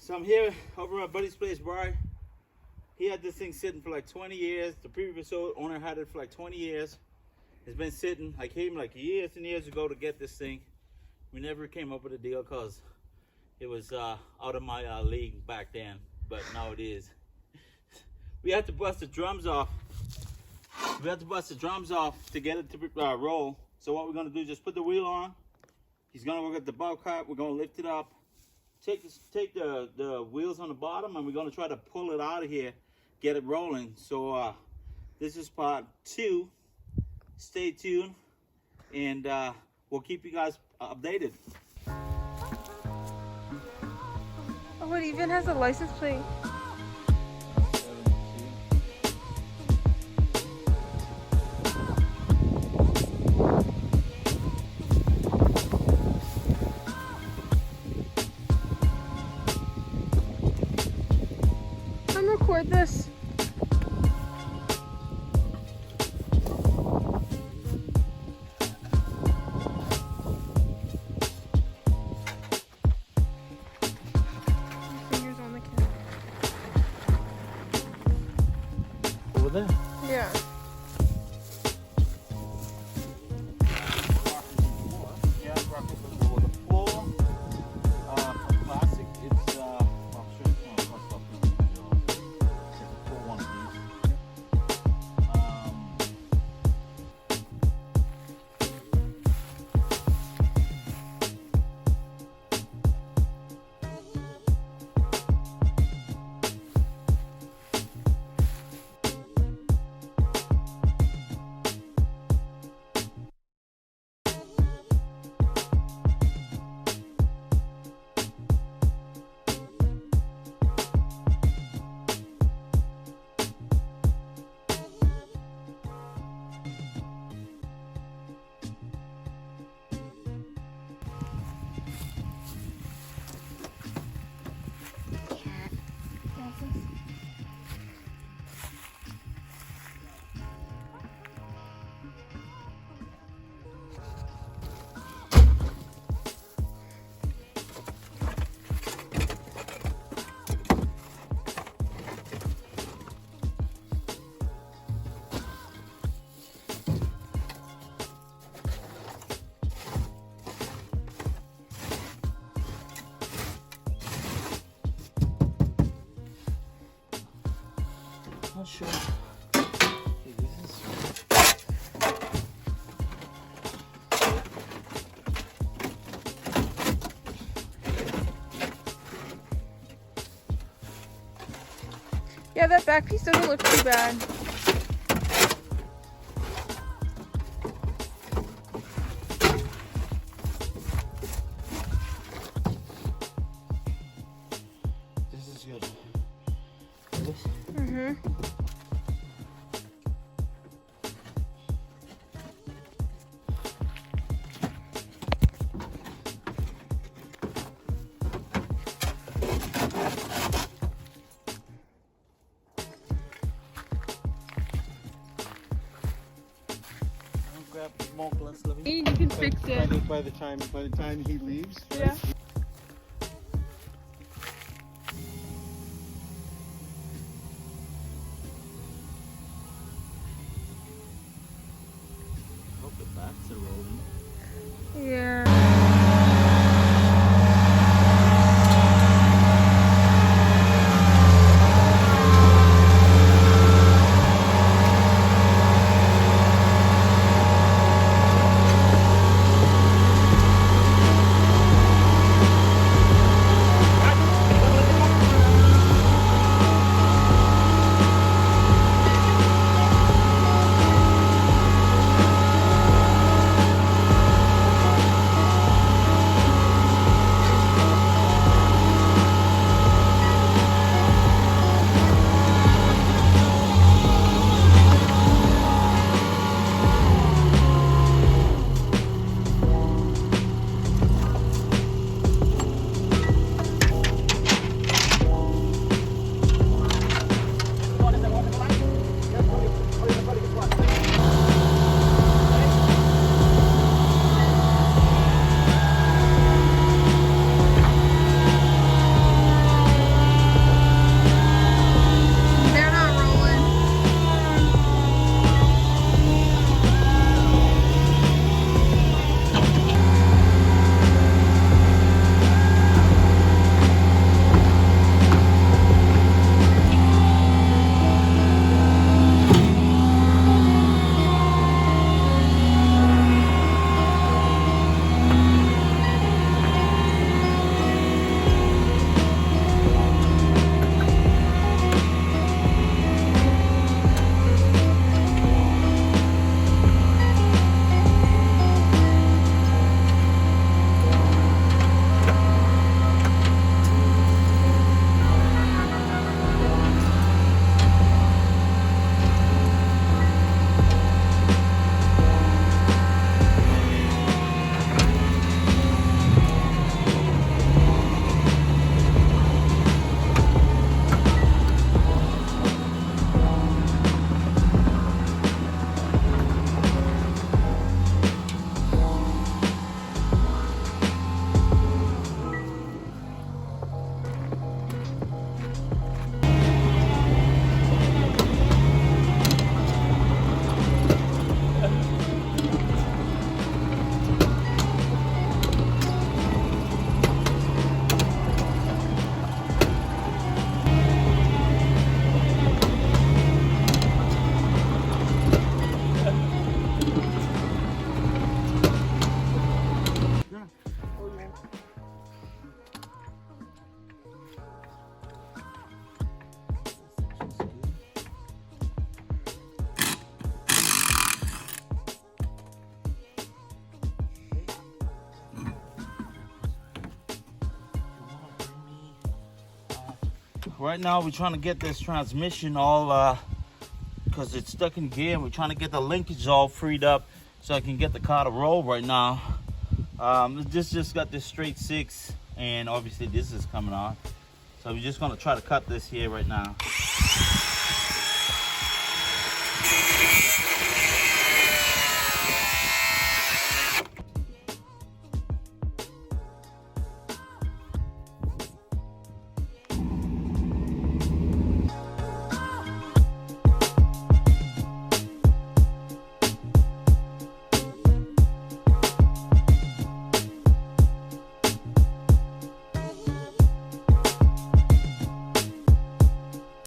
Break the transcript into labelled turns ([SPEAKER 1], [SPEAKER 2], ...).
[SPEAKER 1] So I'm here over at my buddy's place, Brian. He had this thing sitting for like 20 years. The previous owner had it for like 20 years. It's been sitting. I came like years and years ago to get this thing. We never came up with a deal because it was out of my league back then, but now it is. We had to bust the drums off. We had to bust the drums off to get it to roll. So what we're gonna do is just put the wheel on. He's gonna work at the bow cut. We're gonna lift it up. Take the wheels on the bottom, and we're gonna try to pull it out of here, get it rolling. So this is part 2. Stay tuned, and we'll keep you guys updated.
[SPEAKER 2] Oh, it even has a license plate. Come record this. Fingers on the camera.
[SPEAKER 1] Over there.
[SPEAKER 2] Yeah.
[SPEAKER 1] Classic. It's well, sure, it's not cost up. It's a full one of Not sure.
[SPEAKER 2] Yeah, that back piece doesn't look too bad.
[SPEAKER 1] This is good.
[SPEAKER 2] Mhm.
[SPEAKER 1] Grab more glass, let me.
[SPEAKER 2] You can fix it.
[SPEAKER 3] By the time he leaves.
[SPEAKER 2] Yeah.
[SPEAKER 1] Hope the backs are rolling.
[SPEAKER 2] Yeah.
[SPEAKER 1] Right now we're trying to get this transmission all because it's stuck in gear. We're trying to get the linkage all freed up so I can get the car to roll right now. This just got this straight 6, and obviously this is coming on. So we're just gonna try to cut this here right now.